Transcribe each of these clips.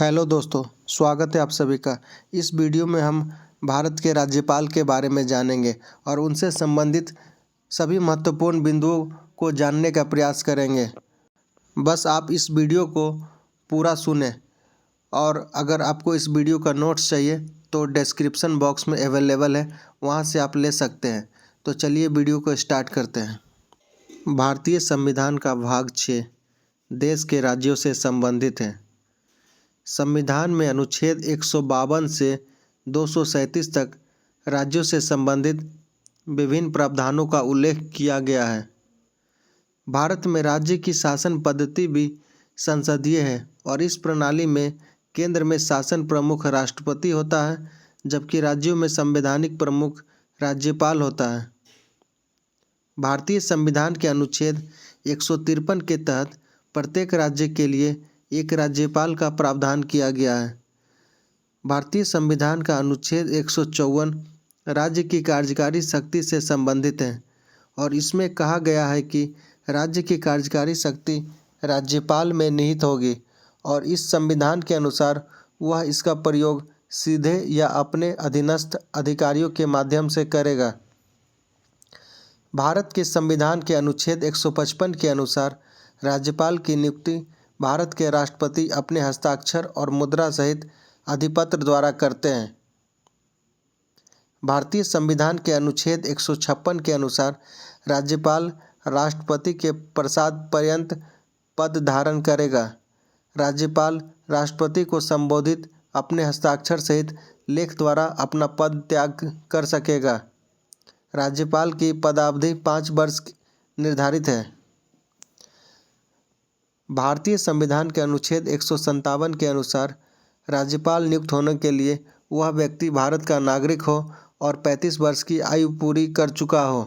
Hello दोस्तों, स्वागत है आप सभी का। इस वीडियो में हम भारत के राज्यपाल के बारे में जानेंगे और उनसे संबंधित सभी महत्वपूर्ण बिंदुओं को जानने का प्रयास करेंगे। बस आप इस वीडियो को पूरा सुनें और अगर आपको इस वीडियो का नोट्स चाहिए तो डिस्क्रिप्शन बॉक्स में अवेलेबल है, वहां से आप ले सकते हैं। तो चलिए वीडियो को स्टार्ट करते हैं। भारतीय संविधान का भाग 6 देश के राज्यों से संबंधित है। संविधान में अनुच्छेद 152 से 237 तक राज्यों से संबंधित विभिन्न प्रावधानों का उल्लेख किया गया है। भारत में राज्य की शासन पद्धति भी संसदीय है और इस प्रणाली में केंद्र में शासन प्रमुख राष्ट्रपति होता है, जबकि राज्यों में संवैधानिक प्रमुख राज्यपाल होता है। भारतीय संविधान के अनुच्छेद 153 के तहत प्रत्येक राज्य के लिए एक राज्यपाल का प्रावधान किया गया है। भारतीय संविधान का अनुच्छेद 154 राज्य की कार्यकारी शक्ति से संबंधित है और इसमें कहा गया है कि राज्य की कार्यकारी शक्ति राज्यपाल में निहित होगी और इस संविधान के अनुसार वह इसका प्रयोग सीधे या अपने अधीनस्थ अधिकारियों के माध्यम से करेगा। भारत के संविधान के अनुच्छेद 155 के अनुसार राज्यपाल की नियुक्ति भारत के राष्ट्रपति अपने हस्ताक्षर और मुद्रा सहित अधिपत्र द्वारा करते हैं। भारतीय संविधान के अनुच्छेद 156 के अनुसार राज्यपाल राष्ट्रपति के प्रसाद पर्यंत पद धारण करेगा। राज्यपाल राष्ट्रपति को संबोधित अपने हस्ताक्षर सहित लेख द्वारा अपना पद त्याग कर सकेगा। राज्यपाल की पदावधि 5 वर्ष निर्धारित है। भारतीय संविधान के अनुच्छेद 157 के अनुसार राज्यपाल नियुक्त होने के लिए वह व्यक्ति भारत का नागरिक हो और 35 वर्ष की आयु पूरी कर चुका हो।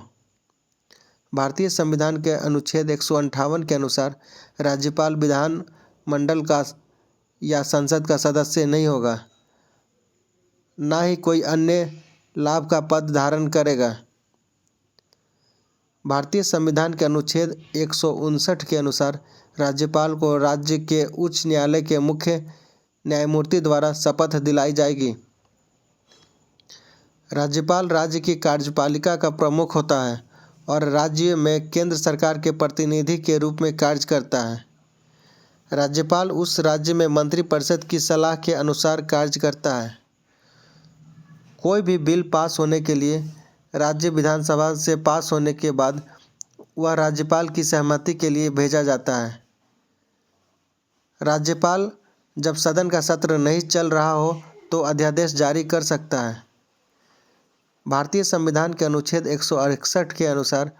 भारतीय संविधान के अनुच्छेद 158 के अनुसार राज्यपाल विधान मंडल का या संसद का सदस्य नहीं होगा, ना ही कोई अन्य लाभ का पद धारण करेगा। भारतीय संविधान के अनुच्छेद 159 के अनुसार राज्यपाल को राज्य के उच्च न्यायालय के मुख्य न्यायमूर्ति द्वारा शपथ दिलाई जाएगी। राज्यपाल राज्य की कार्यपालिका का प्रमुख होता है और राज्य में केंद्र सरकार के प्रतिनिधि के रूप में कार्य करता है। राज्यपाल उस राज्य में मंत्रिपरिषद की सलाह के अनुसार कार्य करता है। कोई भी बिल पास होने के लिए राज्य विधानसभा से पास होने के बाद वह राज्यपाल की सहमति के लिए भेजा जाता है। राज्यपाल जब सदन का सत्र नहीं चल रहा हो तो अध्यादेश जारी कर सकता है। भारतीय संविधान के अनुच्छेद 168 के अनुसार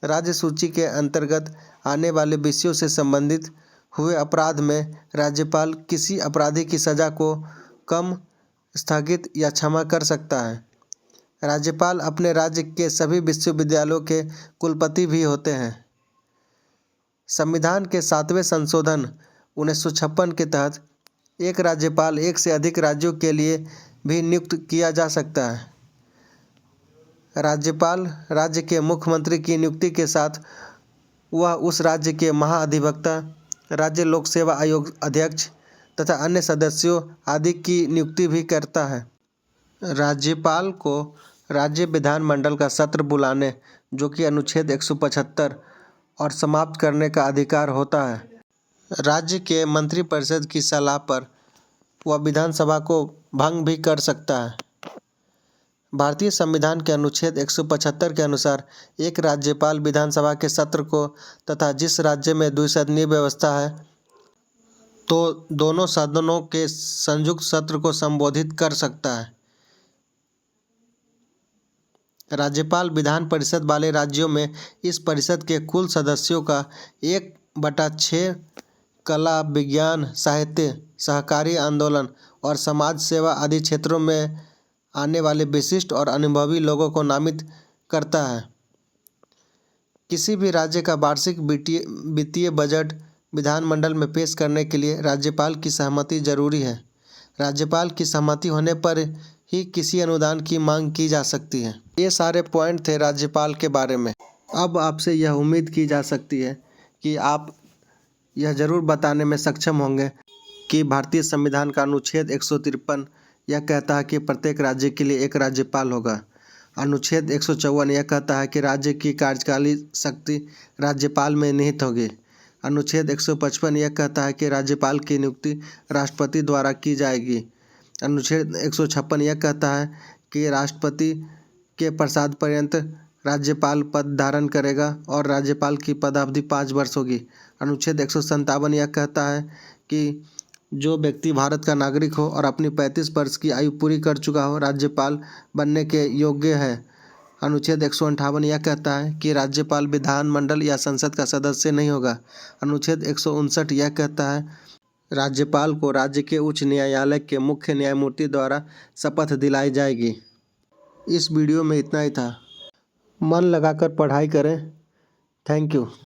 राज्य सूची के अंतर्गत आने वाले विषयों से संबंधित हुए अपराध में राज्यपाल किसी अपराधी की सजा को कम, स्थगित या क्षमा कर सकता है। राज्यपाल अपने राज्य के सभी विश्वविद्यालयों के कुलपति भी होते हैं। संविधान के 7वें संशोधन 1956 के तहत एक राज्यपाल एक से अधिक राज्यों के लिए भी नियुक्त किया जा सकता है। राज्यपाल राज्य के मुख्यमंत्री की नियुक्ति के साथ वह उस राज्य के महाधिवक्ता, राज्य लोक सेवा आयोग अध्यक्ष तथा अन्य सदस्यों आदि की नियुक्ति भी करता है। राज्यपाल को राज्य विधानमंडल का सत्र बुलाने, जो कि अनुच्छेद 175 और समाप्त करने का अधिकार होता है। राज्य के मंत्रिपरिषद की सलाह पर वह विधानसभा को भंग भी कर सकता है। भारतीय संविधान के अनुच्छेद 175 के अनुसार एक राज्यपाल विधानसभा के सत्र को तथा जिस राज्य में द्विसदनीय व्यवस्था है तो दोनों सदनों के संयुक्त सत्र को संबोधित कर सकता है। राज्यपाल विधान परिषद वाले राज्यों में इस परिषद के कुल सदस्यों का 1/6 कला, विज्ञान, साहित्य, सहकारी आंदोलन और समाज सेवा आदि क्षेत्रों में आने वाले विशिष्ट और अनुभवी लोगों को नामित करता है। किसी भी राज्य का वार्षिक वित्तीय बजट विधानमंडल में पेश करने के लिए राज्यपाल की सहमति जरूरी है। राज्यपाल की सहमति होने पर ही किसी अनुदान की मांग की जा सकती है। ये सारे पॉइंट थे राज्यपाल के बारे में। अब आपसे यह उम्मीद की जा सकती है कि आप यह ज़रूर बताने में सक्षम होंगे कि भारतीय संविधान का अनुच्छेद 153 यह कहता है कि प्रत्येक राज्य के लिए एक राज्यपाल होगा। अनुच्छेद 154 यह कहता है कि राज्य की कार्यकारी शक्ति राज्यपाल में निहित होगी। अनुच्छेद 155 यह कहता है कि राज्यपाल की नियुक्ति राष्ट्रपति द्वारा की जाएगी। अनुच्छेद 156 यह कहता है कि राष्ट्रपति के प्रसाद पर्यंत राज्यपाल पद धारण करेगा और राज्यपाल की पदावधि 5 वर्ष होगी। अनुच्छेद 157 यह कहता है कि जो व्यक्ति भारत का नागरिक हो और अपनी 35 वर्ष की आयु पूरी कर चुका हो राज्यपाल बनने के योग्य है। अनुच्छेद 158 यह कहता है कि राज्यपाल विधानमंडल या संसद का सदस्य नहीं होगा। अनुच्छेद 159 यह कहता है राज्यपाल को राज्य के उच्च न्यायालय के मुख्य न्यायमूर्ति द्वारा शपथ दिलाई जाएगी। इस वीडियो में इतना ही था। मन लगाकर पढ़ाई करें। Thank you.